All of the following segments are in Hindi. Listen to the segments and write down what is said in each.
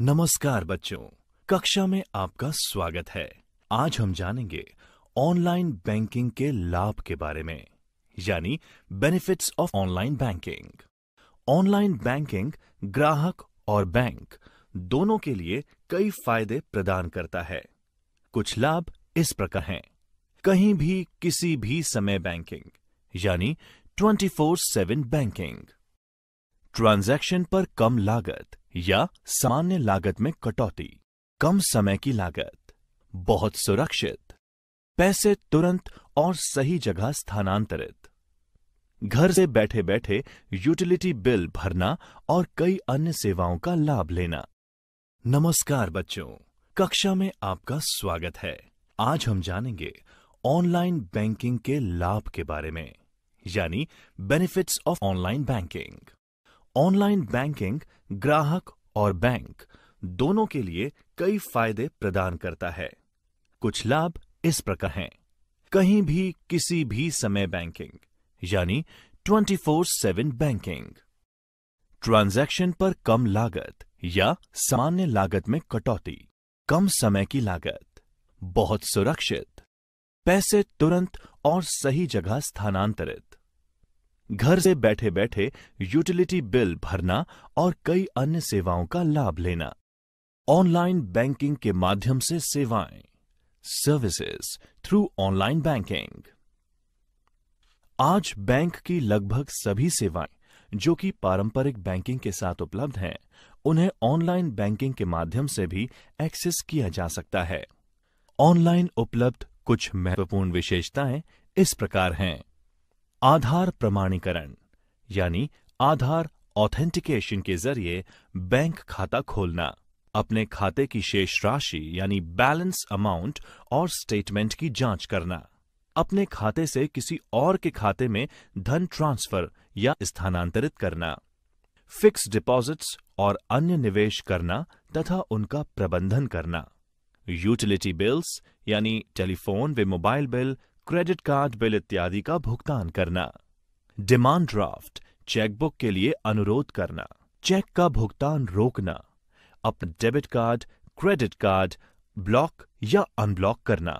नमस्कार बच्चों, कक्षा में आपका स्वागत है। आज हम जानेंगे ऑनलाइन बैंकिंग के लाभ के बारे में, यानी benefits of online banking. Online banking ग्राहक और बैंक दोनों के लिए कई फायदे प्रदान करता है। कुछ लाभ इस प्रकार हैं। कहीं भी किसी भी समय बैंकिंग, यानी 24/7 बैंकिंग। ट्रांजैक्शन पर कम लागत या सामान्य लागत में कटौती। कम समय की लागत। बहुत सुरक्षित। पैसे तुरंत और सही जगह स्थानांतरित। घर से बैठे बैठे यूटिलिटी बिल भरना और कई अन्य सेवाओं का लाभ लेना। नमस्कार बच्चों, कक्षा में आपका स्वागत है। आज हम जानेंगे ऑनलाइन बैंकिंग के लाभ के बारे में, यानी benefits of online banking. Online banking ग्राहक और बैंक दोनों के लिए कई फायदे प्रदान करता है। कुछ लाभ इस प्रकार हैं। कहीं भी किसी भी समय बैंकिंग, यानी 24/7 बैंकिंग। ट्रांजैक्शन पर कम लागत या सामान्य लागत में कटौती। कम समय की लागत। बहुत सुरक्षित। पैसे तुरंत और सही जगह स्थानांतरित। घर से बैठे बैठे यूटिलिटी बिल भरना और कई अन्य सेवाओं का लाभ लेना। ऑनलाइन बैंकिंग के माध्यम से सेवाएं, सर्विसेज थ्रू ऑनलाइन बैंकिंग। आज बैंक की लगभग सभी सेवाएं जो कि पारंपरिक बैंकिंग के साथ उपलब्ध हैं, उन्हें ऑनलाइन बैंकिंग के माध्यम से भी एक्सेस किया जा सकता है। ऑनलाइन उपलब्ध कुछ महत्वपूर्ण विशेषताएं इस प्रकार हैं। आधार प्रमाणीकरण, यानी आधार ऑथेंटिकेशन के जरिए बैंक खाता खोलना, अपने खाते की शेष राशि यानी बैलेंस अमाउंट और स्टेटमेंट की जांच करना, अपने खाते से किसी और के खाते में धन ट्रांसफर या स्थानांतरित करना, फिक्स डिपॉजिट्स और अन्य निवेश करना तथा उनका प्रबंधन करना, यूटिलिटी बिल्स यानी टेलीफोन व mobile bill, credit card bill इत्यादि का भुगतान करना, डिमांड ड्राफ्ट चेकबुक के लिए अनुरोध करना, चेक का भुगतान रोकना, अपना debit card, credit card block या अनब्लॉक करना,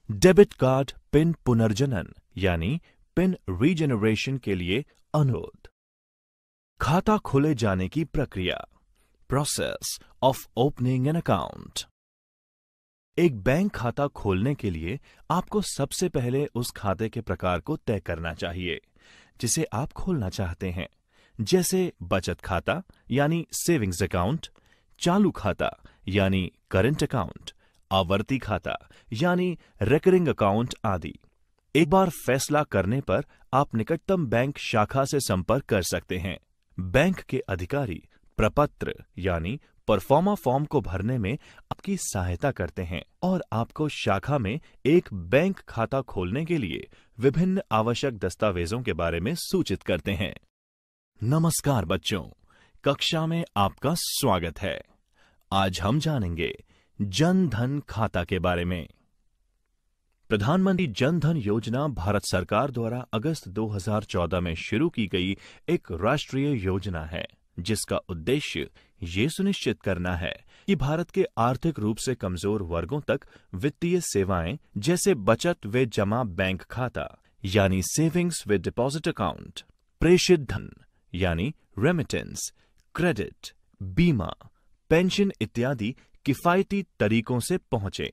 डेबिट कार्ड पिन पुनर्जनन यानी पिन रीजेनरेशन के लिए अनुरोध। खाता खोले जाने की प्रक्रिया, process of opening an account. एक बैंक खाता खोलने के लिए आपको सबसे पहले उस खाते के प्रकार को तय करना चाहिए जिसे आप खोलना चाहते हैं, जैसे बचत खाता यानी सेविंग्स अकाउंट, चालू खाता यानी करंट अकाउंट, आवर्ती खाता यानी रिकरिंग अकाउंट आदि। एक बार फैसला करने पर आप निकटतम बैंक शाखा से संपर्क कर सकते हैं। बैंक के अधिकारी प्रपत्र यानी परफॉर्मा फॉर्म को भरने में आपकी सहायता करते हैं और आपको शाखा में एक बैंक खाता खोलने के लिए विभिन्न आवश्यक दस्तावेजों के बारे में सूचित करते हैं। नमस्कार बच्चों, कक्षा में आपका स्वागत है। आज हम जानेंगे जन धन खाता के बारे में। प्रधानमंत्री जन धन योजना भारत सरकार द्वारा अगस्त 2014 में शुरू की गई एक राष्ट्रीय योजना है, जिसका उद्देश्य ये सुनिश्चित करना है कि भारत के आर्थिक रूप से कमजोर वर्गों तक वित्तीय सेवाएं जैसे बचत व जमा बैंक खाता यानी सेविंग्स व डिपॉजिट अकाउंट, प्रेषित धन यानी रेमिटेंस, क्रेडिट, बीमा, पेंशन इत्यादि किफायती तरीकों से पहुंचे।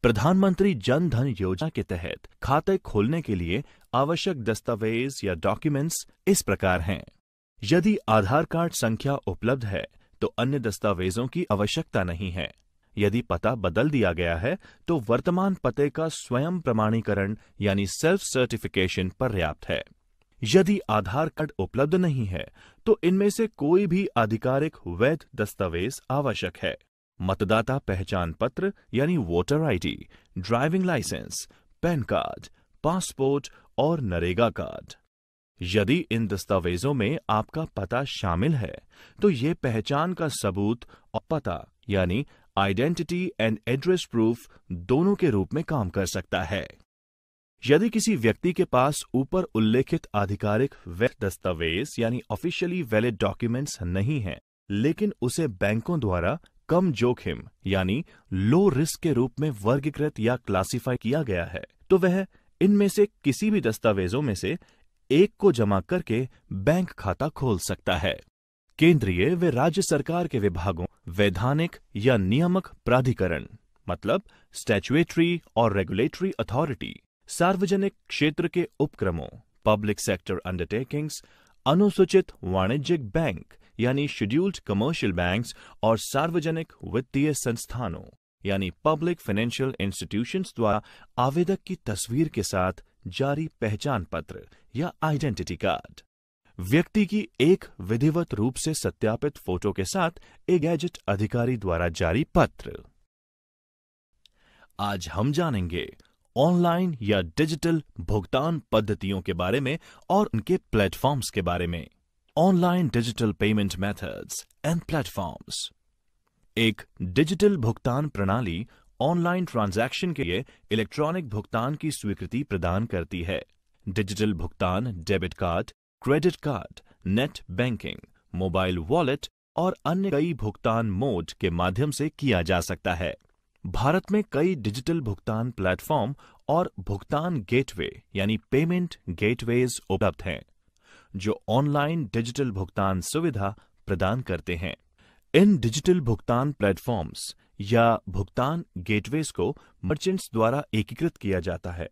प्रधानमंत्री जन धन योजना के तहत खाते खोलने के लिए आवश्यक दस्तावेज या डॉक्यूमेंट्स इस प्रकार हैं। यदि आधार कार्ड संख्या उपलब्ध है तो अन्य दस्तावेजों की आवश्यकता नहीं है। यदि पता बदल दिया गया है तो वर्तमान पते का स्वयं प्रमाणीकरण यानी सेल्फ सर्टिफिकेशन पर्याप्त है। यदि आधार कार्ड उपलब्ध नहीं है तो इनमें से कोई भी आधिकारिक वैध दस्तावेज आवश्यक है। मतदाता पहचान पत्र यानी voter ID, driving licence, PAN card, passport और नरेगा कार्ड। यदि इन दस्तावेजों में आपका पता शामिल है तो ये पहचान का सबूत और पता यानी आइडेंटिटी एंड एड्रेस प्रूफ दोनों के रूप में काम कर सकता है। यदि किसी व्यक्ति के पास ऊपर उल्लेखित आधिकारिक वैध दस्तावेज यानी ऑफिशियली वैलिड डॉक्यूमेंट्स नहीं हैं, लेकिन उसे बैंकों द्वारा कम जोखिम यानी लो रिस्क के रूप में वर्गीकृत या क्लासिफाई किया गया है, तो वह इनमें से किसी भी दस्तावेजों में से एक को जमा करके बैंक खाता खोल सकता है। केंद्रीय व राज्य सरकार के विभागों, वैधानिक या नियामक प्राधिकरण मतलब स्टैट्यूटरी और रेगुलेटरी अथॉरिटी, सार्वजनिक क्षेत्र के उपक्रमों, पब्लिक सेक्टर अंडरटेकिंग्स, अनुसूचित वाणिज्यिक बैंक यानी शेड्यूल्ड कमर्शियल बैंक्स और सार्वजनिक वित्तीय संस्थानों यानी पब्लिक फाइनेंशियल इंस्टीट्यूशंस द्वारा आवेदक की तस्वीर के साथ जारी पहचान पत्र या आइडेंटिटी कार्ड, व्यक्ति की एक विधिवत रूप से सत्यापित फोटो के साथ एक गैजेट अधिकारी द्वारा जारी पत्र। आज हम जानेंगे ऑनलाइन या डिजिटल भुगतान पद्धतियों के बारे में और उनके प्लेटफॉर्म्स के बारे में। Online digital payment methods and platforms. एक डिजिटल भुगतान प्रणाली ऑनलाइन ट्रांजैक्शन के लिए इलेक्ट्रॉनिक भुगतान की स्वीकृति प्रदान करती है। डिजिटल भुगतान debit card, credit card, net banking, mobile wallet और अन्य कई भुगतान मोड के माध्यम से किया जा सकता है। भारत में कई डिजिटल भुगतान प्लेटफॉर्म और भुगतान गेटवे यानी पेमेंट गेटवेज उपलब्ध हैं, जो ऑनलाइन डिजिटल भुगतान सुविधा प्रदान करते हैं। इन डिजिटल भुगतान प्लेटफॉर्म्स या भुगतान गेटवेज को मर्चेंट्स द्वारा एकीकृत किया जाता है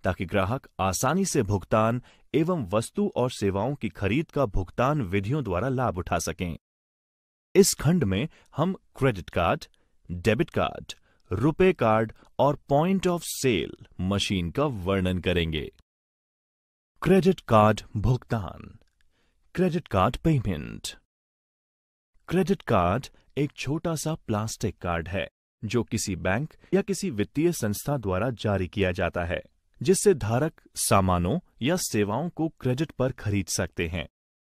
ताकि ग्राहक आसानी से भुगतान एवं वस्तु और सेवाओं की खरीद का भुगतान विधियों द्वारा लाभ उठा सकें। इस खंड में हम credit card, debit card, RuPay card और पॉइंट ऑफ सेल मशीन का वर्णन करेंगे। क्रेडिट कार्ड भुगतान, credit card payment. Credit card एक छोटा सा प्लास्टिक कार्ड है जो किसी बैंक या किसी वित्तीय संस्था द्वारा जारी किया जाता है, जिससे धारक सामानों या सेवाओं को क्रेडिट पर खरीद सकते हैं।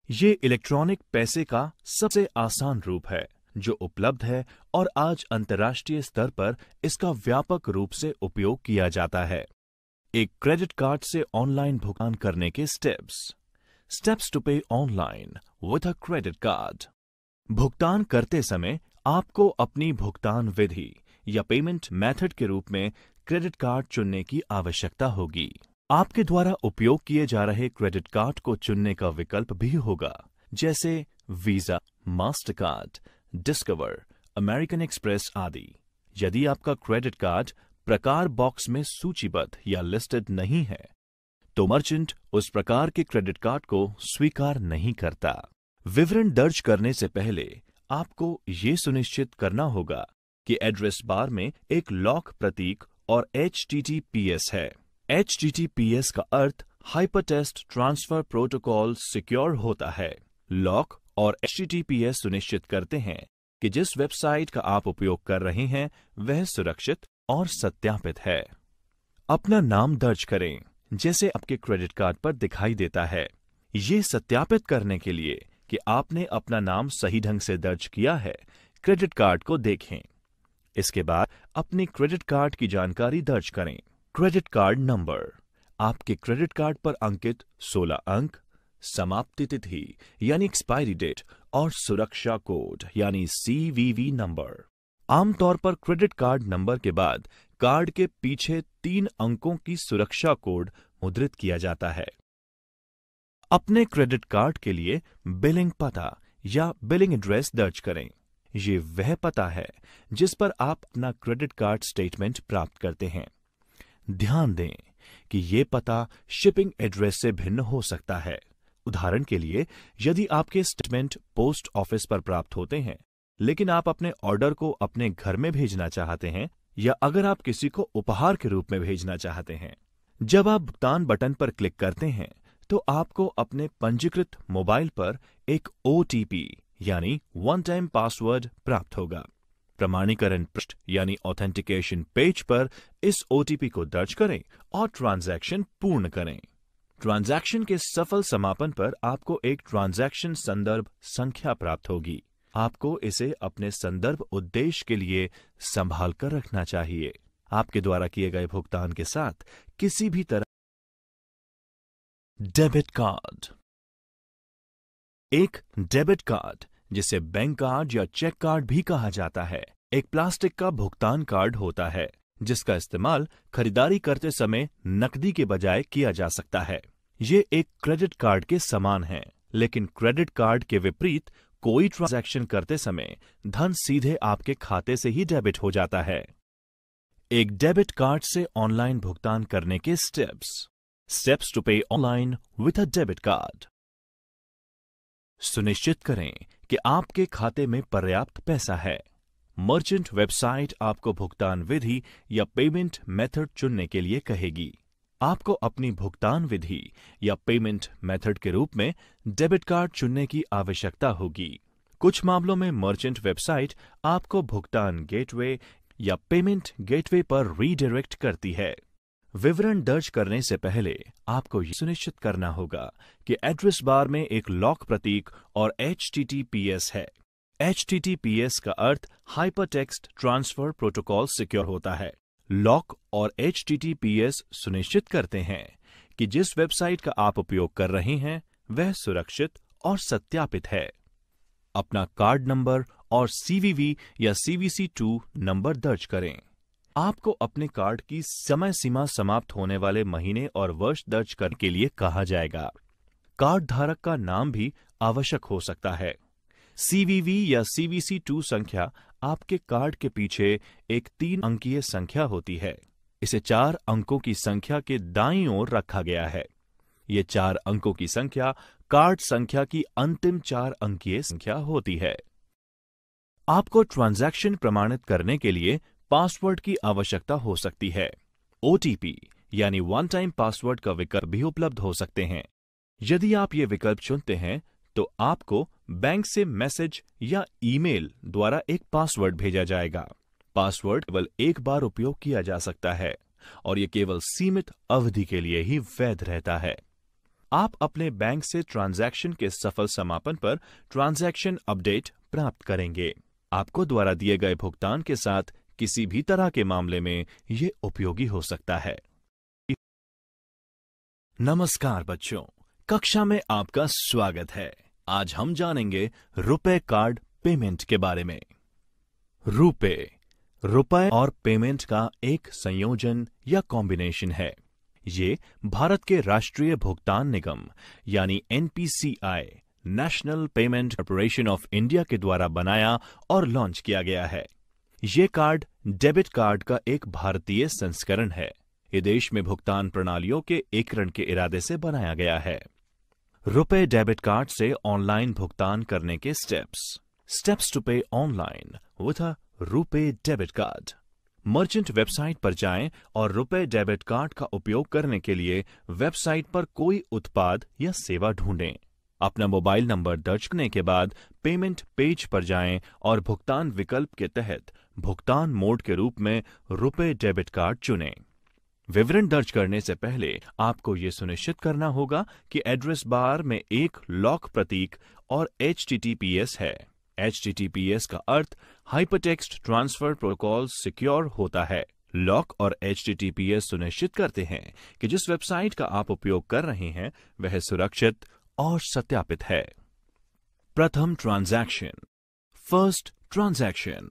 ये इलेक्ट्रॉनिक पैसे का सबसे आसान रूप है जो उपलब्ध है और आज अंतर्राष्ट्रीय स्तर पर इसका व्यापक रूप से उपयोग किया जाता है। एक क्रेडिट कार्ड से ऑनलाइन भुगतान करने के स्टेप्स टू पे online with a credit card. भुगतान करते समय आपको अपनी भुगतान विधि या पेमेंट मेथड के रूप में क्रेडिट कार्ड चुनने की आवश्यकता होगी। आपके द्वारा उपयोग किए जा रहे क्रेडिट कार्ड को चुनने का विकल्प भी होगा, जैसे visa, Mastercard, discover, American express आदि। यदि आपका क्रेडिट कार्ड प्रकार बॉक्स में सूचीबद्ध या लिस्टेड नहीं है, तो मर्चेंट उस प्रकार के क्रेडिट कार्ड को स्वीकार नहीं करता। विवरण दर्ज करने से पहले आपको ये सुनिश्चित करना होगा कि एड्रेस बार में एक लॉक प्रतीक और HTTPS है। HTTPS का अर्थ हाइपरटेक्स्ट ट्रांसफर प्रोटोकॉल सिक्योर होता है। लॉक और HTTPS सुनिश्चित करते हैं कि जिस वेबसाइट का आप उपयोग कर रहे हैं वह सुरक्षित और सत्यापित है। अपना नाम दर्ज करें, जैसे आपके क्रेडिट कार्ड पर दिखाई देता है। ये सत्यापित करने के लिए कि आपने अपना नाम सही ढंग से दर्ज किया है, क्रेडिट कार्ड को देखें। इसके बाद अपनी क्रेडिट कार्ड की जानकारी दर्ज करें। क्रेडिट कार्ड नंबर, आपके क्रेडिट कार्ड पर अंकित 16 अंक, समाप्ति तिथि यानी एक्सपायरी डेट और सुरक्षा कोड यानी CVV नंबर। आमतौर पर क्रेडिट कार्ड नंबर के बाद कार्ड के पीछे 3 अंकों की सुरक्षा कोड मुद्रित किया जाता है। अपने क्रेडिट कार्ड के लिए बिलिंग पता या बिलिंग एड्रेस दर्ज करें। ये वह पता है जिस पर आप अपना क्रेडिट कार्ड स्टेटमेंट प्राप्त करते हैं। ध्यान दें कि ये पता शिपिंग एड्रेस से भिन्न हो सकता है। उदाहरण के लिए, यदि आपके स्टेटमेंट पोस्ट ऑफिस पर प्राप्त होते हैं, लेकिन आप अपने ऑर्डर को अपने घर में भेजना चाहते हैं, या अगर आप किसी को उपहार के रूप में भेजना चाहते हैं, जब आप भुगतान बटन पर क्लिक करते हैं तो आपको अपने पंजीकृत मोबाइल पर एक OTP यानी वन टाइम पासवर्ड प्राप्त होगा। प्रमाणीकरण पृष्ठ यानी ऑथेंटिकेशन पेज पर इस OTP को दर्ज करें और ट्रांजैक्शन पूर्ण करें। ट्रांजैक्शन के सफल समापन पर आपको एक ट्रांजैक्शन संदर्भ संख्या प्राप्त होगी। आपको इसे अपने संदर्भ उद्देश्य के लिए संभाल कर रखना चाहिए। आपके द्वारा किए गए भुगतान के साथ किसी भी तरह डेबिट कार्ड। एक डेबिट कार्ड, जिसे बैंक कार्ड या चेक कार्ड भी कहा जाता है, एक प्लास्टिक का भुगतान कार्ड होता है जिसका इस्तेमाल खरीदारी करते समय नकदी के बजाय किया जा सकता है। ये एक क्रेडिट कार्ड के समान है, लेकिन क्रेडिट कार्ड के विपरीत कोई ट्रांजैक्शन करते समय धन सीधे आपके खाते से ही डेबिट हो जाता है। एक डेबिट कार्ड से ऑनलाइन भुगतान करने के स्टेप्स टू पे online with a debit card. सुनिश्चित करें कि आपके खाते में पर्याप्त पैसा है। मर्चेंट वेबसाइट आपको भुगतान विधि या पेमेंट मेथड चुनने के लिए कहेगी। आपको अपनी भुगतान विधि या पेमेंट मेथड के रूप में डेबिट कार्ड चुनने की आवश्यकता होगी। कुछ मामलों में मर्चेंट वेबसाइट आपको भुगतान गेटवे या पेमेंट गेटवे पर रीडायरेक्ट करती है। विवरण दर्ज करने से पहले आपको यह सुनिश्चित करना होगा कि एड्रेस बार में एक लॉक प्रतीक और HTTPS है। HTTPS का अर्थ हाइपरटेक्स्ट ट्रांसफर प्रोटोकॉल सिक्योर होता है। लॉक और HTTPS सुनिश्चित करते हैं कि जिस वेबसाइट का आप उपयोग कर रहे हैं वह सुरक्षित और सत्यापित है। अपना कार्ड नंबर और CVV या CVC2 नंबर दर्ज करें। आपको अपने कार्ड की समय सीमा समाप्त होने वाले महीने और वर्ष दर्ज करने के लिए कहा जाएगा। कार्ड धारक का नाम भी आवश्यक हो सकता है। CVV या CVC2 संख्या आपके कार्ड के पीछे एक 3 अंकीय संख्या होती है। इसे 4 अंकों की संख्या के दाईं ओर रखा गया है। ये 4 अंकों की संख्या कार्ड संख्या की अंतिम 4 अंकीय संख्या होती है। आपको ट्रांजैक्शन प्रमाणित करने के लिए पासवर्ड की आवश्यकता हो सकती है। OTP यानी वन टाइम पासवर्ड का विकल्प भी उपलब्ध हो सकते हैं। यदि आप ये विकल्प चुनते हैं तो आपको बैंक से मैसेज या ईमेल द्वारा एक पासवर्ड भेजा जाएगा। पासवर्ड केवल एक बार उपयोग किया जा सकता है और ये केवल सीमित अवधि के लिए ही वैध रहता है। आप अपने बैंक से ट्रांजैक्शन के सफल समापन पर ट्रांजैक्शन अपडेट प्राप्त करेंगे। आपको द्वारा दिए गए भुगतान के साथ किसी भी तरह के मामले में ये उपयोगी हो सकता है। नमस्कार बच्चों, कक्षा में आपका स्वागत है। आज हम जानेंगे रुपए कार्ड पेमेंट के बारे में। रुपए और पेमेंट का एक संयोजन या कॉम्बिनेशन है। ये भारत के राष्ट्रीय भुगतान निगम यानी NPCI national payment corporation of India के द्वारा बनाया और लॉन्च किया गया है। ये कार्ड डेबिट कार्ड का एक भारतीय संस्करण है। ये देश में भुगतान प्रणालियों के एकीकरण के इरादे से बनाया गया है। रुपए डेबिट कार्ड से ऑनलाइन भुगतान करने के स्टेप्स टू पे online with a RuPay debit card. Merchant website पर जाएं और रुपए डेबिट कार्ड का उपयोग करने के लिए वेबसाइट पर कोई उत्पाद या सेवा ढूंढें। अपना मोबाइल नंबर दर्ज करने के बाद पेमेंट पेज पर जाएं और भुगतान विकल्प के तहत भुगतान मोड के रूप में रुपए डेबिट कार्ड चुनें। विवरण दर्ज करने से पहले आपको ये सुनिश्चित करना होगा कि एड्रेस बार में एक लॉक प्रतीक और HTTPS है। HTTPS का अर्थ हाइपरटेक्स्ट ट्रांसफर प्रोटोकॉल सिक्योर होता है। लॉक और HTTPS सुनिश्चित करते हैं कि जिस वेबसाइट का आप उपयोग कर रहे हैं वह सुरक्षित और सत्यापित है। प्रथम ट्रांजैक्शन, फर्स्ट ट्रांजैक्शन।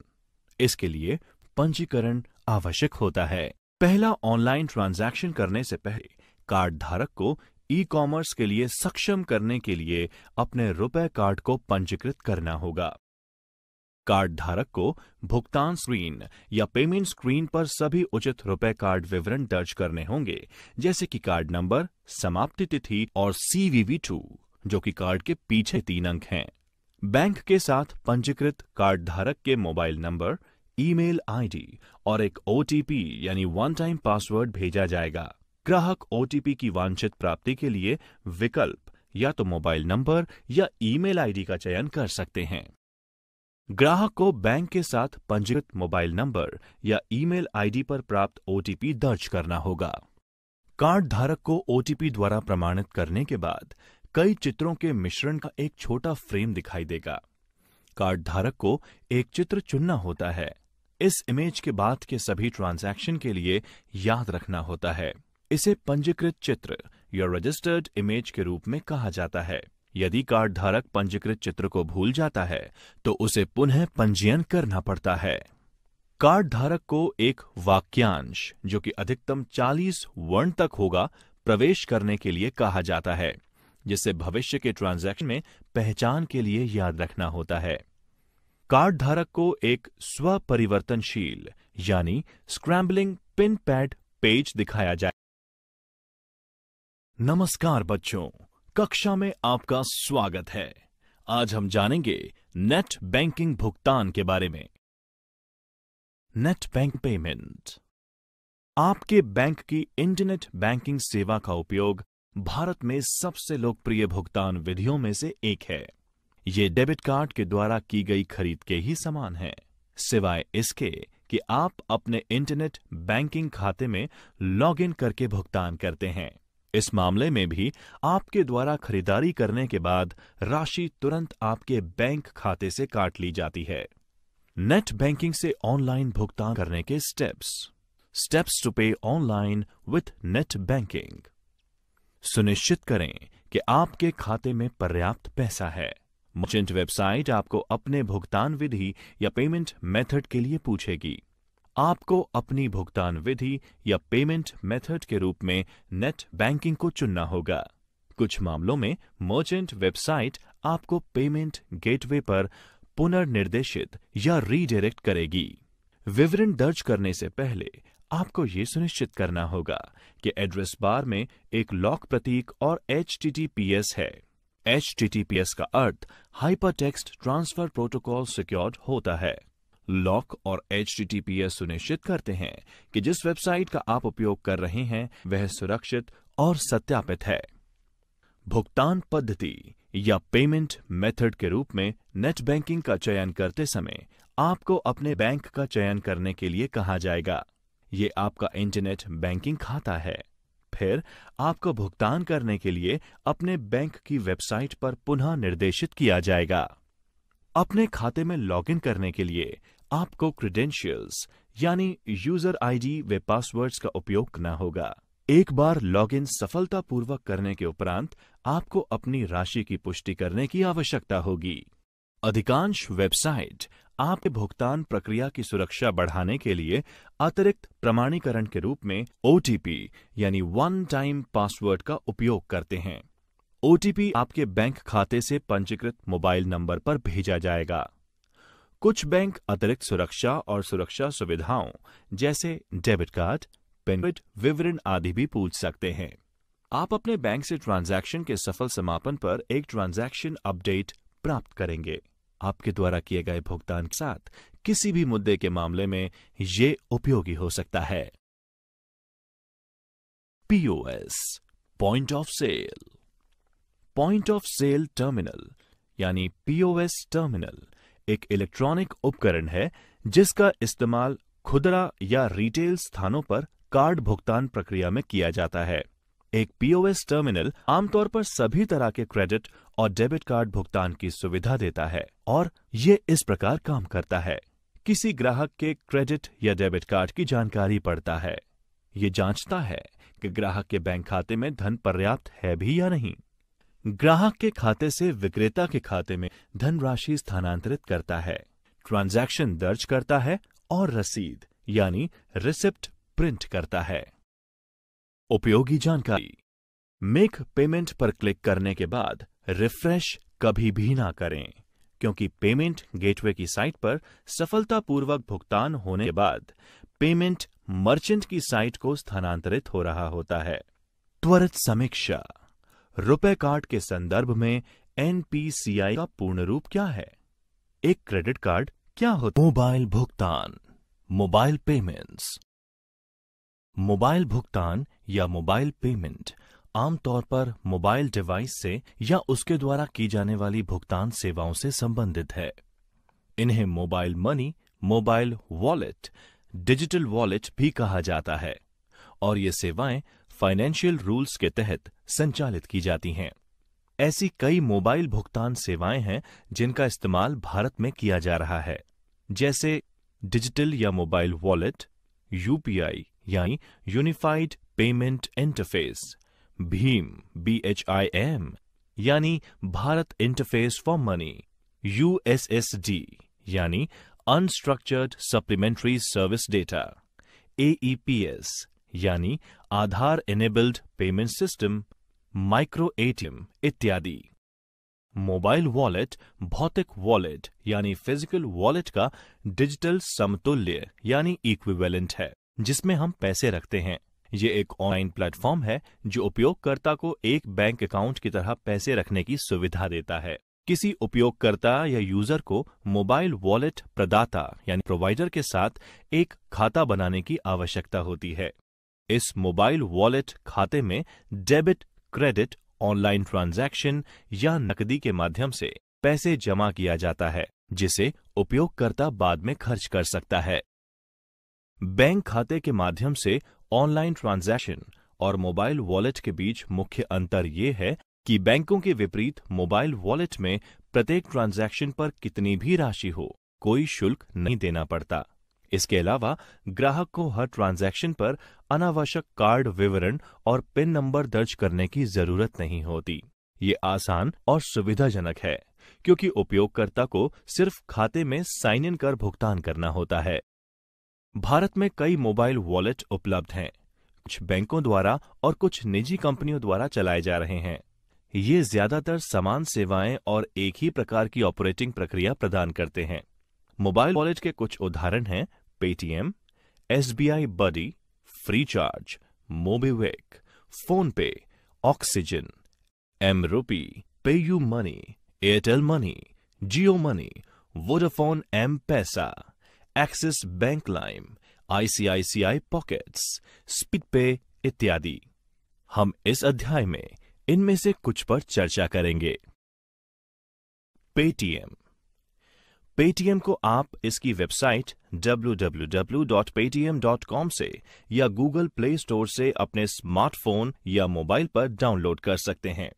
इसके लिए पंजीकरण आवश्यक होता है। पहला ऑनलाइन ट्रांजैक्शन करने से पहले कार्ड धारक को ई-कॉमर्स के लिए सक्षम करने के लिए अपने रुपए कार्ड को पंजीकृत करना होगा। कार्ड धारक को भुगतान स्क्रीन या पेमेंट स्क्रीन पर सभी उचित रुपए कार्ड विवरण दर्ज करने होंगे, जैसे कि कार्ड नंबर, समाप्ति तिथि और CVV2, जो कि कार्ड के पीछे 3 अंक हैं। बैंक के साथ पंजीकृत कार्ड धारक के मोबाइल नंबर, ईमेल ID और एक OTP यानी वन टाइम पासवर्ड भेजा जाएगा। ग्राहक OTP की वांछित प्राप्ति के लिए विकल्प या तो मोबाइल नंबर या ईमेल ID का चयन कर सकते हैं। ग्राहक को बैंक के साथ पंजीकृत मोबाइल नंबर या ईमेल ID पर प्राप्त OTP दर्ज करना होगा। कार्ड धारक को OTP द्वारा प्रमाणित करने के बाद कई चित्रों के मिश्रण का एक छोटा फ्रेम दिखाई देगा। कार्ड धारक को एक चित्र चुनना होता है। इस इमेज के बाद के सभी ट्रांजैक्शन के लिए याद रखना होता है। इसे पंजीकृत चित्र या रजिस्टर्ड इमेज के रूप में कहा जाता है। यदि कार्ड धारक पंजीकृत चित्र को भूल जाता है तो उसे पुनः पंजीयन करना पड़ता है। कार्ड धारक को एक वाक्यांश, जो कि अधिकतम 40 वर्ण तक होगा, प्रवेश करने के लिए कहा जाता है, जिसे भविष्य के ट्रांजैक्शन में पहचान के लिए याद रखना होता है। कार्ड धारक को एक स्वपरिवर्तनशील यानी स्क्रैम्बलिंग पिन पैड पेज दिखाया जाए। नमस्कार बच्चों, कक्षा में आपका स्वागत है। आज हम जानेंगे नेट बैंकिंग भुगतान के बारे में। नेट बैंक पेमेंट आपके बैंक की इंटरनेट बैंकिंग सेवा का उपयोग भारत में सबसे लोकप्रिय भुगतान विधियों में से एक है। ये डेबिट कार्ड के द्वारा की गई खरीद के ही समान है, सिवाय इसके कि आप अपने इंटरनेट बैंकिंग खाते में लॉगिन करके भुगतान करते हैं। इस मामले में भी आपके द्वारा खरीदारी करने के बाद राशि तुरंत आपके बैंक खाते से काट ली जाती है। नेट बैंकिंग से ऑनलाइन भुगतान करने के स्टेप्स टू पे ऑनलाइन विथ नेट बैंकिंग। सुनिश्चित करें कि आपके खाते में पर्याप्त पैसा है। मर्चेंट वेबसाइट आपको अपने भुगतान विधि या पेमेंट मेथड के लिए पूछेगी। आपको अपनी भुगतान विधि या पेमेंट मेथड के रूप में नेट बैंकिंग को चुनना होगा। कुछ मामलों में मर्चेंट वेबसाइट आपको पेमेंट गेटवे पर पुनर्निर्देशित या रीडायरेक्ट करेगी। विवरण दर्ज करने से पहले आपको यह सुनिश्चित करना होगा कि एड्रेस बार में एक लॉक प्रतीक और HTTPS है। HTTPS का अर्थ हाइपरटेक्स्ट ट्रांसफर प्रोटोकॉल सिक्योर्ड होता है। लॉक और HTTPS सुनिश्चित करते हैं कि जिस वेबसाइट का आप उपयोग कर रहे हैं वह सुरक्षित और सत्यापित है। भुगतान पद्धति या पेमेंट मेथड के रूप में नेट बैंकिंग का चयन करते समय आपको अपने बैंक का चयन करने के लिए कहा जाएगा। ये आपका इंटरनेट बैंकिंग खाता है। फिर आपको भुगतान करने के लिए अपने बैंक की वेबसाइट पर पुनः निर्देशित किया जाएगा। अपने खाते में लॉगिन करने के लिए आपको क्रेडेंशियल्स यानी यूजर आईडी व पासवर्ड्स का उपयोग करना होगा। एक बार लॉगिन सफलतापूर्वक करने के उपरांत आपको अपनी राशि की पुष्टि करने की आवश्यकता होगी। अधिकांश वेबसाइट आपके भुगतान प्रक्रिया की सुरक्षा बढ़ाने के लिए अतिरिक्त प्रमाणीकरण के रूप में OTP यानी वन टाइम पासवर्ड का उपयोग करते हैं। OTP आपके बैंक खाते से पंजीकृत मोबाइल नंबर पर भेजा जाएगा। कुछ बैंक अतिरिक्त सुरक्षा और सुरक्षा सुविधाओं जैसे डेबिट कार्ड, पिन विवरण आदि भी पूछ सकते हैं। आप अपने बैंक से ट्रांजैक्शन के सफल समापन पर एक ट्रांजैक्शन अपडेट प्राप्त करेंगे। आपके द्वारा किए गए भुगतान के साथ किसी भी मुद्दे के मामले में ये उपयोगी हो सकता है। POS point of sale. Point of sale terminal यानी POS टर्मिनल एक इलेक्ट्रॉनिक उपकरण है जिसका इस्तेमाल खुदरा या रिटेल स्थानों पर कार्ड भुगतान प्रक्रिया में किया जाता है। एक POS टर्मिनल आमतौर पर सभी तरह के क्रेडिट और डेबिट कार्ड भुगतान की सुविधा देता है और ये इस प्रकार काम करता है। किसी ग्राहक के क्रेडिट या डेबिट कार्ड की जानकारी पढ़ता है। ये जांचता है कि ग्राहक के बैंक खाते में धन पर्याप्त है भी या नहीं। ग्राहक के खाते से विक्रेता के खाते में धनराशि स्थानांतरित करता है, ट्रांजैक्शन दर्ज करता है और रसीद यानी रिसिप्ट प्रिंट करता है। उपयोगी जानकारी। मेक पेमेंट पर क्लिक करने के बाद रिफ्रेश कभी भी ना करें, क्योंकि पेमेंट गेटवे की साइट पर सफलतापूर्वक भुगतान होने के बाद पेमेंट मर्चेंट की साइट को स्थानांतरित हो रहा होता है। त्वरित समीक्षा। रुपए कार्ड के संदर्भ में NPCI का पूर्ण रूप क्या है? एक क्रेडिट कार्ड क्या होता है? मोबाइल भुगतान, मोबाइल पेमेंट्स। मोबाइल भुगतान या मोबाइल पेमेंट आमतौर पर मोबाइल डिवाइस से या उसके द्वारा की जाने वाली भुगतान सेवाओं से संबंधित है। इन्हें mobile money, mobile wallet, digital wallet भी कहा जाता है और ये सेवाएं फाइनेंशियल रूल्स के तहत संचालित की जाती हैं। ऐसी कई मोबाइल भुगतान सेवाएं हैं जिनका इस्तेमाल भारत में किया जा रहा है, जैसे डिजिटल या मोबाइल वॉलेट, UPI यानी unified payment interface, Bhim BHIM यानी Bharat interface for money, USSD यानी unstructured supplementary service data AEPS यानी Aadhaar enabled payment system, micro ATM इत्यादि। मोबाइल वॉलेट भौतिक वॉलेट यानी फिजिकल वॉलेट का डिजिटल समतुल्य यानी इक्विवेलेंट है, जिसमें हम पैसे रखते हैं। ये एक ऑनलाइन प्लेटफॉर्म है जो उपयोगकर्ता को एक बैंक अकाउंट की तरह पैसे रखने की सुविधा देता है। किसी उपयोगकर्ता या यूजर को मोबाइल वॉलेट प्रदाता यानी प्रोवाइडर के साथ एक खाता बनाने की आवश्यकता होती है। इस मोबाइल वॉलेट खाते में डेबिट, क्रेडिट, ऑनलाइन ट्रांजैक्शन या नकदी के माध्यम से पैसे जमा किया जाता है, जिसे उपयोगकर्ता बाद में खर्च कर सकता है। बैंक खाते के माध्यम से ऑनलाइन ट्रांजैक्शन और मोबाइल वॉलेट के बीच मुख्य अंतर ये है कि बैंकों के विपरीत मोबाइल वॉलेट में प्रत्येक ट्रांजैक्शन पर कितनी भी राशि हो, कोई शुल्क नहीं देना पड़ता। इसके अलावा ग्राहक को हर ट्रांजैक्शन पर अनावश्यक कार्ड विवरण और पिन नंबर दर्ज करने की जरूरत नहीं होती। ये आसान और सुविधाजनक है क्योंकि उपयोगकर्ता को सिर्फ खाते में साइन इन कर भुगतान करना होता है। भारत में कई मोबाइल वॉलेट उपलब्ध हैं, कुछ बैंकों द्वारा और कुछ निजी कंपनियों द्वारा चलाए जा रहे हैं। ये ज्यादातर समान सेवाएं और एक ही प्रकार की ऑपरेटिंग प्रक्रिया प्रदान करते हैं। मोबाइल वॉलेट के कुछ उदाहरण हैं Paytm, SBI buddy, Freecharge, MobiKwik, PhonePe, oxygen, M-Rupee, PayU money, Airtel money, Jio money, Vodafone M-Pesa, Axis bank lime, ICICI pockets, speed pay इत्यादि। हम इस अध्याय में इनमें से कुछ पर चर्चा करेंगे। पेटीएम। पेटीएम को आप इसकी वेबसाइट www.paytm.com से या गूगल प्ले स्टोर से अपने स्मार्टफोन या मोबाइल पर डाउनलोड कर सकते हैं।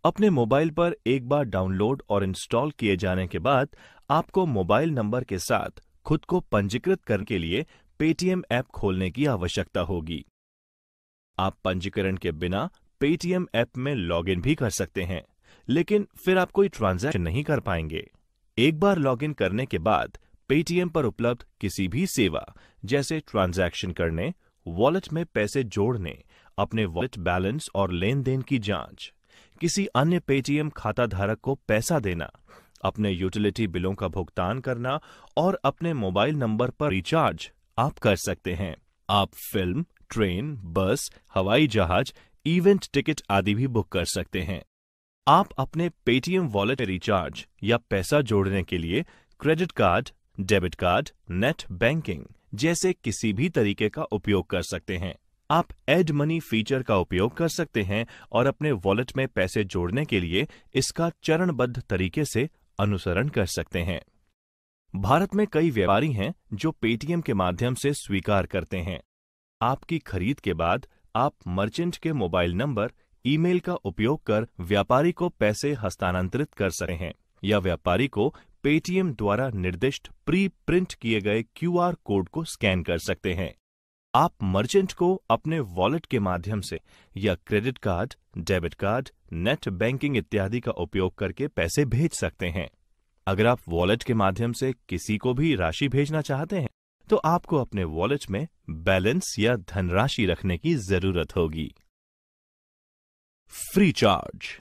अपने मोबाइल पर एक बार डाउनलोड और इंस्टॉल किए जाने के बाद आपको मोबाइल नंबर के साथ खुद को पंजीकृत करने के लिए पेटीएम ऐप खोलने की आवश्यकता होगी। आप पंजीकरण के बिना पेटीएम ऐप में लॉगिन भी कर सकते हैं, लेकिन फिर आप कोई ट्रांजैक्शन नहीं कर पाएंगे। एक बार लॉगिन करने के बाद पेटीएम पर उपलब्ध किसी भी सेवा जैसे ट्रांजैक्शन करने, वॉलेट में पैसे जोड़ने, अपने वॉलेट बैलेंस और लेन देन की जांच, किसी अन्य पेटीएम खाता धारक को पैसा देना, अपने यूटिलिटी बिलों का भुगतान करना और अपने मोबाइल नंबर पर रिचार्ज आप कर सकते हैं। आप फिल्म, ट्रेन, बस, हवाई जहाज, इवेंट टिकट आदि भी बुक कर सकते हैं। आप अपने पेटीएम वॉलेट रिचार्ज या पैसा जोड़ने के लिए credit card, debit card, net banking जैसे किसी भी तरीके का उपयोग कर सकते हैं। आप एड मनी फीचर का उपयोग कर सकते हैं और अपने वॉलेट में पैसे जोड़ने के लिए इसका चरणबद्ध तरीके से अनुसरण कर सकते हैं। भारत में कई व्यापारी हैं जो पेटीएम के माध्यम से स्वीकार करते हैं। आपकी खरीद के बाद आप मर्चेंट के मोबाइल नंबर, ईमेल का उपयोग कर व्यापारी को पैसे हस्तांतरित कर सकते हैं या व्यापारी को पेटीएम द्वारा निर्दिष्ट प्री प्रिंट किए गए QR कोड को स्कैन कर सकते हैं। आप मर्चेंट को अपने वॉलेट के माध्यम से या credit card, debit card, net banking इत्यादि का उपयोग करके पैसे भेज सकते हैं। अगर आप वॉलेट के माध्यम से किसी को भी राशि भेजना चाहते हैं तो आपको अपने वॉलेट में बैलेंस या धनराशि रखने की जरूरत होगी। फ्रीचार्ज।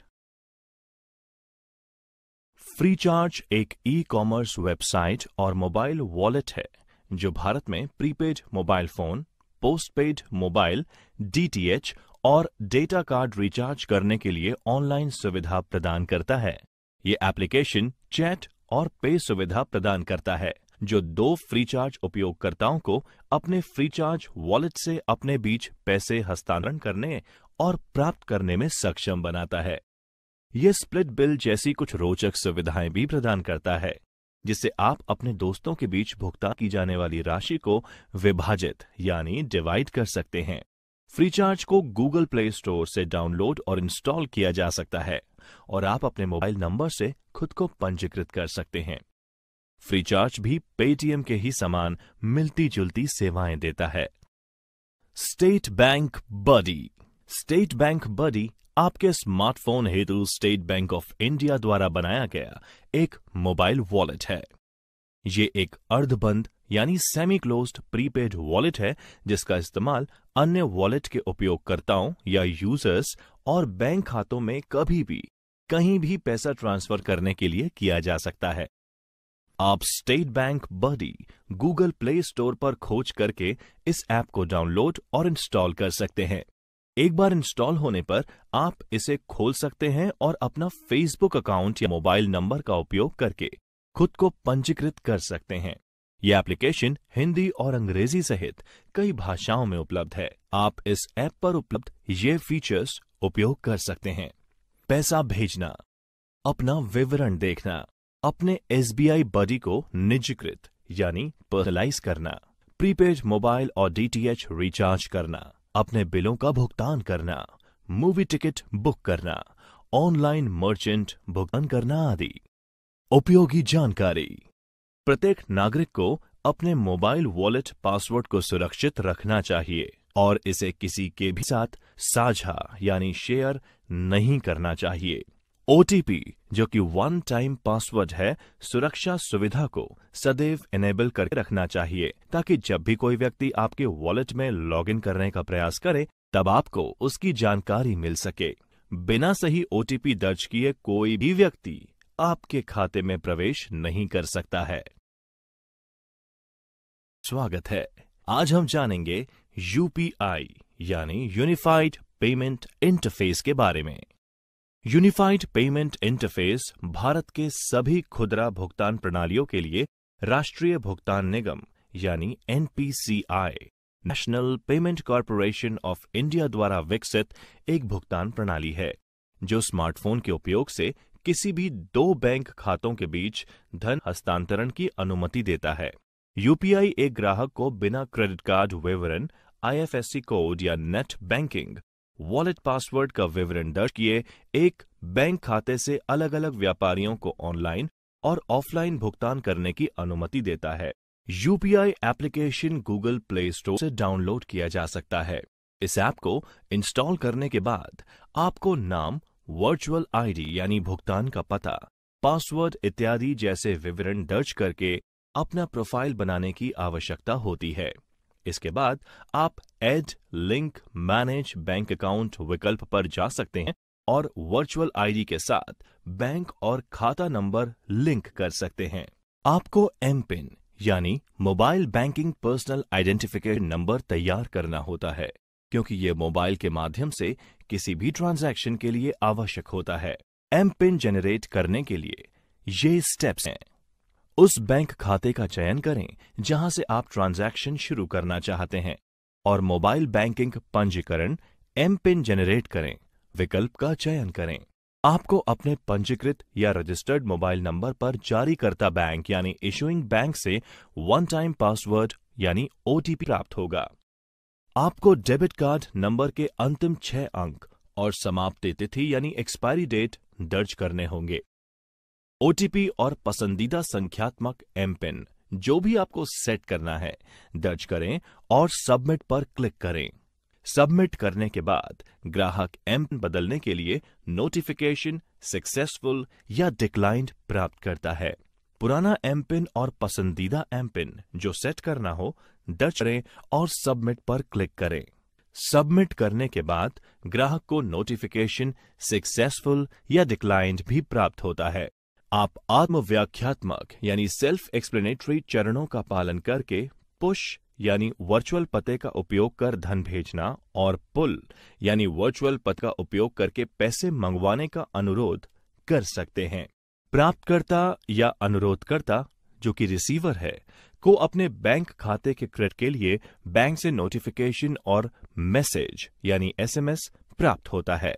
फ्रीचार्ज एक ई-कॉमर्स वेबसाइट और मोबाइल वॉलेट है जो भारत में prepaid mobile phone, postpaid mobile, DTH और डेटा कार्ड रिचार्ज करने के लिए ऑनलाइन सुविधा प्रदान करता है। ये एप्लीकेशन चैट और पे सुविधा प्रदान करता है जो 2 फ्रीचार्ज उपयोगकर्ताओं को अपने फ्रीचार्ज वॉलेट से अपने बीच पैसे हस्तांतरण करने और प्राप्त करने में सक्षम बनाता है। यह स्प्लिट बिल जैसी कुछ रोचक सुविधाएं भी प्रदान करता है, जिससे आप अपने दोस्तों के बीच भुगतान की जाने वाली राशि को विभाजित यानी डिवाइड कर सकते हैं। फ्रीचार्ज को गूगल प्ले स्टोर से डाउनलोड और इंस्टॉल किया जा सकता है और आप अपने मोबाइल नंबर से खुद को पंजीकृत कर सकते हैं। फ्रीचार्ज भी पेटीएम के ही समान मिलती जुलती सेवाएं देता है। स्टेट बैंक बडी। स्टेट बैंक बडी आपके स्मार्टफोन हेतु स्टेट बैंक ऑफ इंडिया द्वारा बनाया गया एक मोबाइल वॉलेट है। ये एक अर्धबंद यानी सेमी क्लोज्ड प्रीपेड वॉलेट है जिसका इस्तेमाल अन्य वॉलेट के उपयोगकर्ताओं या यूजर्स और बैंक खातों में कभी भी कहीं भी पैसा ट्रांसफर करने के लिए किया जा सकता है। आप स्टेट बैंक बडी गूगल प्ले स्टोर पर खोज करके इस ऐप को डाउनलोड और इंस्टॉल कर सकते हैं। एक बार इंस्टॉल होने पर आप इसे खोल सकते हैं और अपना फेसबुक अकाउंट या मोबाइल नंबर का उपयोग करके खुद को पंजीकृत कर सकते हैं। यह एप्लीकेशन हिंदी और अंग्रेजी सहित कई भाषाओं में उपलब्ध है। आप इस ऐप पर उपलब्ध ये फीचर्स उपयोग कर सकते हैं। पैसा भेजना, अपना विवरण देखना, अपने SBI बडी को निजीकृत यानी पर्सनलाइज करना, प्रीपेड मोबाइल और DTH रिचार्ज करना, अपने बिलों का भुगतान करना, मूवी टिकट बुक करना, ऑनलाइन मर्चेंट भुगतान करना आदि। उपयोगी जानकारी। प्रत्येक नागरिक को अपने मोबाइल वॉलेट पासवर्ड को सुरक्षित रखना चाहिए और इसे किसी के भी साथ साझा यानी शेयर नहीं करना चाहिए। OTP जो कि वन टाइम पासवर्ड है, सुरक्षा सुविधा को सदैव इनेबल करके रखना चाहिए ताकि जब भी कोई व्यक्ति आपके वॉलेट में लॉगिन करने का प्रयास करे तब आपको उसकी जानकारी मिल सके। बिना सही OTP दर्ज किए कोई भी व्यक्ति आपके खाते में प्रवेश नहीं कर सकता है। स्वागत है। आज हम जानेंगे UPI यानी यूनिफाइड पेमेंट इंटरफेस के बारे में। यूनिफाइड पेमेंट इंटरफेस भारत के सभी खुदरा भुगतान प्रणालियों के लिए राष्ट्रीय भुगतान निगम यानी NPCI national payment corporation of India द्वारा विकसित एक भुगतान प्रणाली है जो स्मार्टफोन के उपयोग से किसी भी दो बैंक खातों के बीच धन हस्तांतरण की अनुमति देता है। UPI एक ग्राहक को बिना क्रेडिट कार्ड विवरण, IFSC कोड या नेट बैंकिंग, वॉलेट पासवर्ड का विवरण दर्ज किए एक बैंक खाते से अलग अलग व्यापारियों को ऑनलाइन और ऑफलाइन भुगतान करने की अनुमति देता है। UPI application Google play store से डाउनलोड किया जा सकता है। इस ऐप को इंस्टॉल करने के बाद आपको नाम, वर्चुअल ID यानी भुगतान का पता, पासवर्ड इत्यादि जैसे विवरण दर्ज करके अपना प्रोफाइल बनाने की आवश्यकता होती है। इसके बाद आप add link manage bank account विकल्प पर जा सकते हैं और वर्चुअल ID के साथ बैंक और खाता नंबर लिंक कर सकते हैं। आपको MPIN यानी mobile banking personal identification number तैयार करना होता है क्योंकि ये मोबाइल के माध्यम से किसी भी ट्रांजैक्शन के लिए आवश्यक होता है। MPIN जनरेट करने के लिए ये स्टेप्स हैं। उस बैंक खाते का चयन करें जहां से आप ट्रांजैक्शन शुरू करना चाहते हैं और मोबाइल बैंकिंग पंजीकरण MPIN जनरेट करें विकल्प का चयन करें। आपको अपने पंजीकृत या रजिस्टर्ड मोबाइल नंबर पर जारीकर्ता बैंक यानी इशुइंग बैंक से वन टाइम पासवर्ड यानी OTP प्राप्त होगा। आपको डेबिट कार्ड नंबर के अंतिम 6 अंक और समाप्ति तिथि यानी एक्सपायरी डेट दर्ज करने होंगे। OTP और पसंदीदा संख्यात्मक MPIN जो भी आपको सेट करना है दर्ज करें और सबमिट पर क्लिक करें। सबमिट करने के बाद ग्राहक MPIN बदलने के लिए नोटिफिकेशन सक्सेसफुल या डिक्लाइंड प्राप्त करता है। पुराना MPIN और पसंदीदा MPIN जो सेट करना हो दर्ज करें और सबमिट पर क्लिक करें। सबमिट करने के बाद ग्राहक को नोटिफिकेशन सक्सेसफुल या डिक्लाइंड भी प्राप्त होता है। आप आत्मव्याख्यात्मक यानी सेल्फ एक्सप्लेनेटरी चरणों का पालन करके पुश यानी वर्चुअल पते का उपयोग कर धन भेजना और पुल यानी वर्चुअल पते का उपयोग करके पैसे मंगवाने का अनुरोध कर सकते हैं। प्राप्तकर्ता या अनुरोधकर्ता जो कि रिसीवर है को अपने बैंक खाते के क्रेडिट के लिए बैंक से नोटिफिकेशन और मैसेज यानी SMS प्राप्त होता है।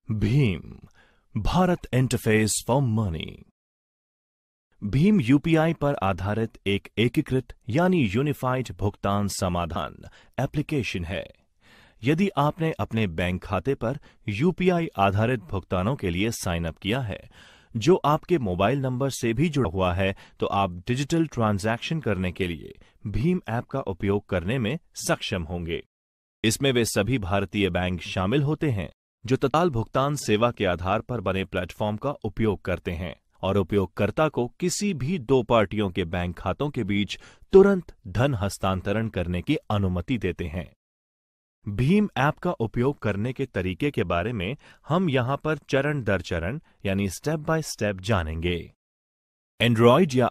Bhim Bharat interface for money. Bhim UPI पर आधारित एक एकीकृत यानी यूनिफाइड भुगतान समाधान एप्लीकेशन है। यदि आपने अपने बैंक खाते पर UPI आधारित भुगतानों के लिए साइन अप किया है जो आपके मोबाइल नंबर से भी जुड़ा हुआ है तो आप डिजिटल ट्रांजैक्शन करने के लिए भीम ऐप का उपयोग करने में सक्षम होंगे। इसमें वे सभी भारतीय बैंक शामिल होते हैं जो तत्काल भुगतान सेवा के आधार पर बने प्लेटफॉर्म का उपयोग करते हैं और उपयोगकर्ता को किसी भी दो पार्टियों के बैंक खातों के बीच तुरंत धन हस्तांतरण करने की अनुमति देते हैं। भीम ऐप का उपयोग करने के तरीके के बारे में हम यहां पर चरण दर चरण यानी स्टेप बाय स्टेप जानेंगे। एंड्रॉयड या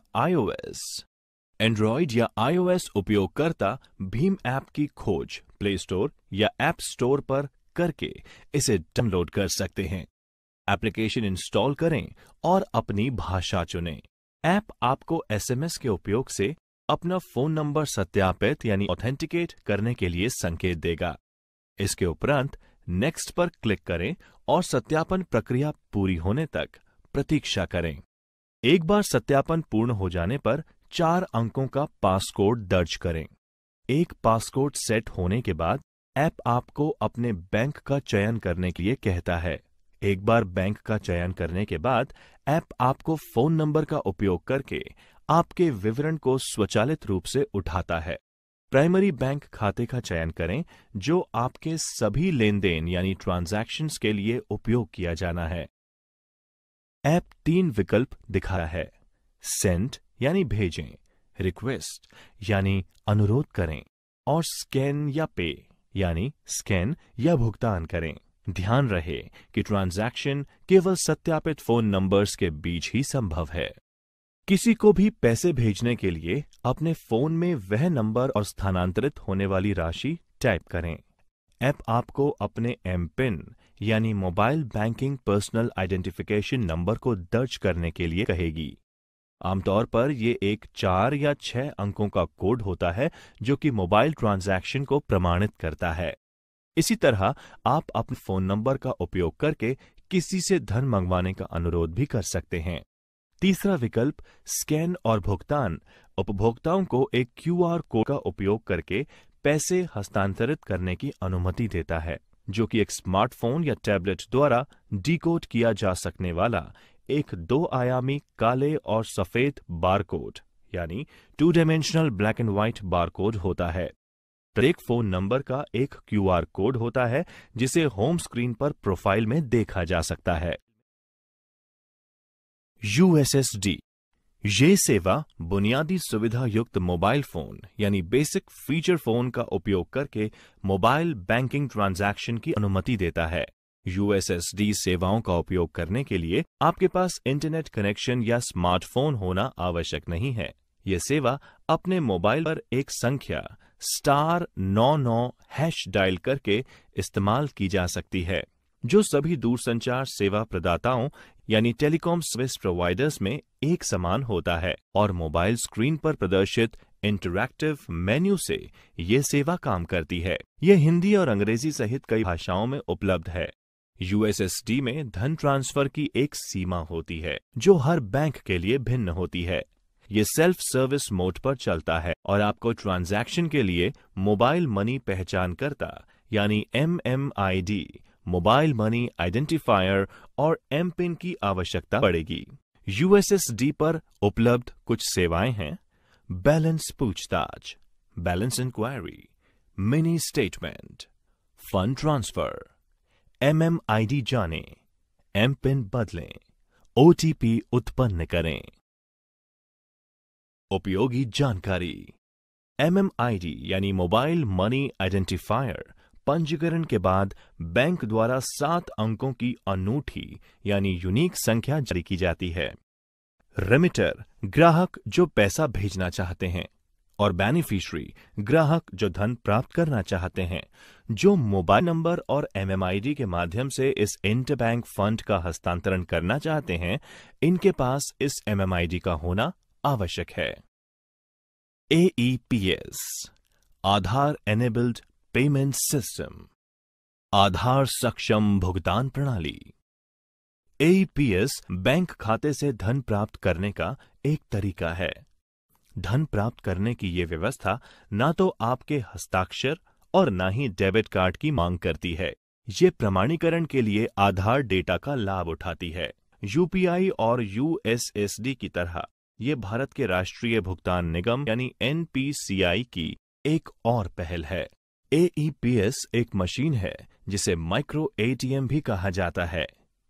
आईओएस उपयोगकर्ता भीम ऐप की खोज प्ले स्टोर या ऐप स्टोर पर करके इसे डाउनलोड कर सकते हैं। एप्लीकेशन इंस्टॉल करें और अपनी भाषा चुनें। ऐप आपको एसएमएस के उपयोग से अपना फोन नंबर सत्यापित यानी ऑथेंटिकेट करने के लिए संकेत देगा। इसके उपरांत नेक्स्ट पर क्लिक करें और सत्यापन प्रक्रिया पूरी होने तक प्रतीक्षा करें। एक बार सत्यापन पूर्ण हो जाने पर 4 अंकों का पासकोड दर्ज करें। एक पासकोड सेट होने के बाद ऐप आपको अपने बैंक का चयन करने के लिए कहता है। एक बार बैंक का चयन करने के बाद ऐप आपको फोन नंबर का उपयोग करके आपके विवरण को स्वचालित रूप से उठाता है। प्राइमरी बैंक खाते का चयन करें जो आपके सभी लेन देन यानी ट्रांजैक्शंस के लिए उपयोग किया जाना है। ऐप 3 विकल्प दिखा है। सेंड यानी भेजें, रिक्वेस्ट यानी अनुरोध करें और स्कैन या पे यानी स्कैन या भुगतान करें। ध्यान रहे कि ट्रांजैक्शन केवल सत्यापित फोन नंबर्स के बीच ही संभव है। किसी को भी पैसे भेजने के लिए अपने फोन में वह नंबर और स्थानांतरित होने वाली राशि टाइप करें। ऐप आपको अपने एमपिन यानी mobile banking personal identification number को दर्ज करने के लिए कहेगी। आमतौर पर ये एक 4 या 6 अंकों का कोड होता है जो कि मोबाइल ट्रांजैक्शन को प्रमाणित करता है। इसी तरह आप अपने फोन नंबर का उपयोग करके किसी से धन मंगवाने का अनुरोध भी कर सकते हैं। तीसरा विकल्प स्कैन और भुगतान उपभोक्ताओं को एक क्यूआर कोड का उपयोग करके पैसे हस्तांतरित करने की अनुमति देता है, जो कि एक स्मार्टफोन या टैबलेट द्वारा डिकोड किया जा सकने वाला एक 2 आयामी काले और सफेद बारकोड यानी 2 dimensional black and white barcode होता है। प्रत्येक फोन नंबर का एक क्यूआर कोड होता है जिसे होम स्क्रीन पर प्रोफाइल में देखा जा सकता है। यूएसएसडी ये सेवा बुनियादी सुविधा युक्त मोबाइल फोन यानी बेसिक फीचर फोन का उपयोग करके मोबाइल बैंकिंग ट्रांजैक्शन की अनुमति देता है। यूएसएसडी सेवाओं का उपयोग करने के लिए आपके पास इंटरनेट कनेक्शन या स्मार्टफोन होना आवश्यक नहीं है। यह सेवा अपने मोबाइल पर एक संख्या *99# डायल करके इस्तेमाल की जा सकती है, जो सभी दूरसंचार सेवा प्रदाताओं यानी टेलीकॉम सर्विस प्रोवाइडर्स में एक समान होता है और मोबाइल स्क्रीन पर प्रदर्शित इंटरैक्टिव मेन्यू से ये सेवा काम करती है। यह हिंदी और अंग्रेजी सहित कई भाषाओं में उपलब्ध है। यूएसएसडी में धन ट्रांसफर की एक सीमा होती है जो हर बैंक के लिए भिन्न होती है। ये सेल्फ सर्विस मोड पर चलता है और आपको ट्रांजैक्शन के लिए मोबाइल मनी पहचानकर्ता यानी MMID, मोबाइल मनी आइडेंटिफायर और एमपिन की आवश्यकता पड़ेगी। यूएसएसडी पर उपलब्ध कुछ सेवाएं हैं: बैलेंस पूछताछ, balance enquiry, mini statement, fund transfer, MMID जानें, एमपिन बदलें, OTP उत्पन्न करें। उपयोगी जानकारी। MMID यानी मोबाइल मनी आइडेंटिफायर पंजीकरण के बाद बैंक द्वारा 7 अंकों की अनूठी यानी यूनिक संख्या जारी की जाती है। रेमिटर ग्राहक जो पैसा भेजना चाहते हैं और बेनिफिशियरी ग्राहक जो धन प्राप्त करना चाहते हैं, जो मोबाइल नंबर और MMID के माध्यम से इस इंटरबैंक फंड का हस्तांतरण करना चाहते हैं, इनके पास इस MMID का होना आवश्यक है। AEPS आधार एनेबल्ड पेमेंट सिस्टम, आधार सक्षम भुगतान प्रणाली। AEPS बैंक खाते से धन प्राप्त करने का एक तरीका है। धन प्राप्त करने की ये व्यवस्था ना तो आपके हस्ताक्षर और ना ही डेबिट कार्ड की मांग करती है। ये प्रमाणीकरण के लिए आधार डेटा का लाभ उठाती है। UPI और USSD की तरह ये भारत के राष्ट्रीय भुगतान निगम यानी NPCI की एक और पहल है। AEPS एक मशीन है जिसे माइक्रो ATM भी कहा जाता है।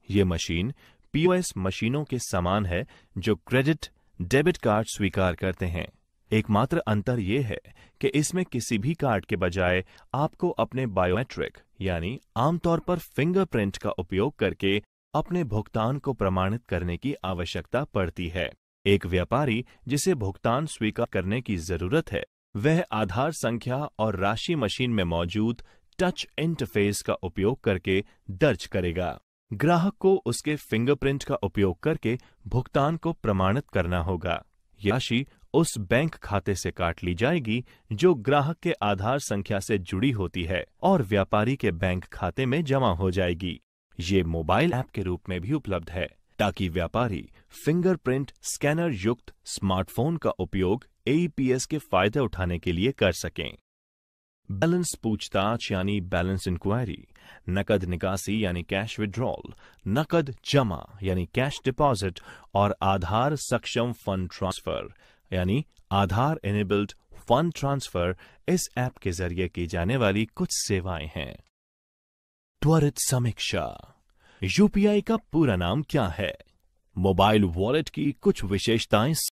ये मशीन पीओएस मशीनों के समान है जो क्रेडिट, डेबिट कार्ड स्वीकार करते हैं। एकमात्र अंतर यह है कि इसमें किसी भी कार्ड के बजाय आपको अपने बायोमेट्रिक यानी आमतौर पर फिंगरप्रिंट का उपयोग करके अपने भुगतान को प्रमाणित करने की आवश्यकता पड़ती है। एक व्यापारी जिसे भुगतान स्वीकार करने की जरूरत है, वह आधार संख्या और राशि मशीन में मौजूद टच इंटरफेस का उपयोग करके दर्ज करेगा। ग्राहक को उसके फिंगरप्रिंट का उपयोग करके भुगतान को प्रमाणित करना होगा। यह राशि उस बैंक खाते से काट ली जाएगी जो ग्राहक के आधार संख्या से जुड़ी होती है और व्यापारी के बैंक खाते में जमा हो जाएगी। ये मोबाइल ऐप के रूप में भी उपलब्ध है ताकि व्यापारी फिंगरप्रिंट स्कैनर युक्त स्मार्टफोन का उपयोग एईपीएस के फायदे उठाने के लिए कर सकें। बैलेंस पूछताछ यानी बैलेंस इंक्वायरी, नकद निकासी यानी कैश विड्रॉल, नकद जमा यानी कैश डिपॉजिट और आधार सक्षम फंड ट्रांसफर यानी आधार इनेबल्ड फंड ट्रांसफर इस ऐप के जरिए की जाने वाली कुछ सेवाएं हैं। त्वरित समीक्षा। यूपीआई का पूरा नाम क्या है? मोबाइल वॉलेट की कुछ विशेषताएं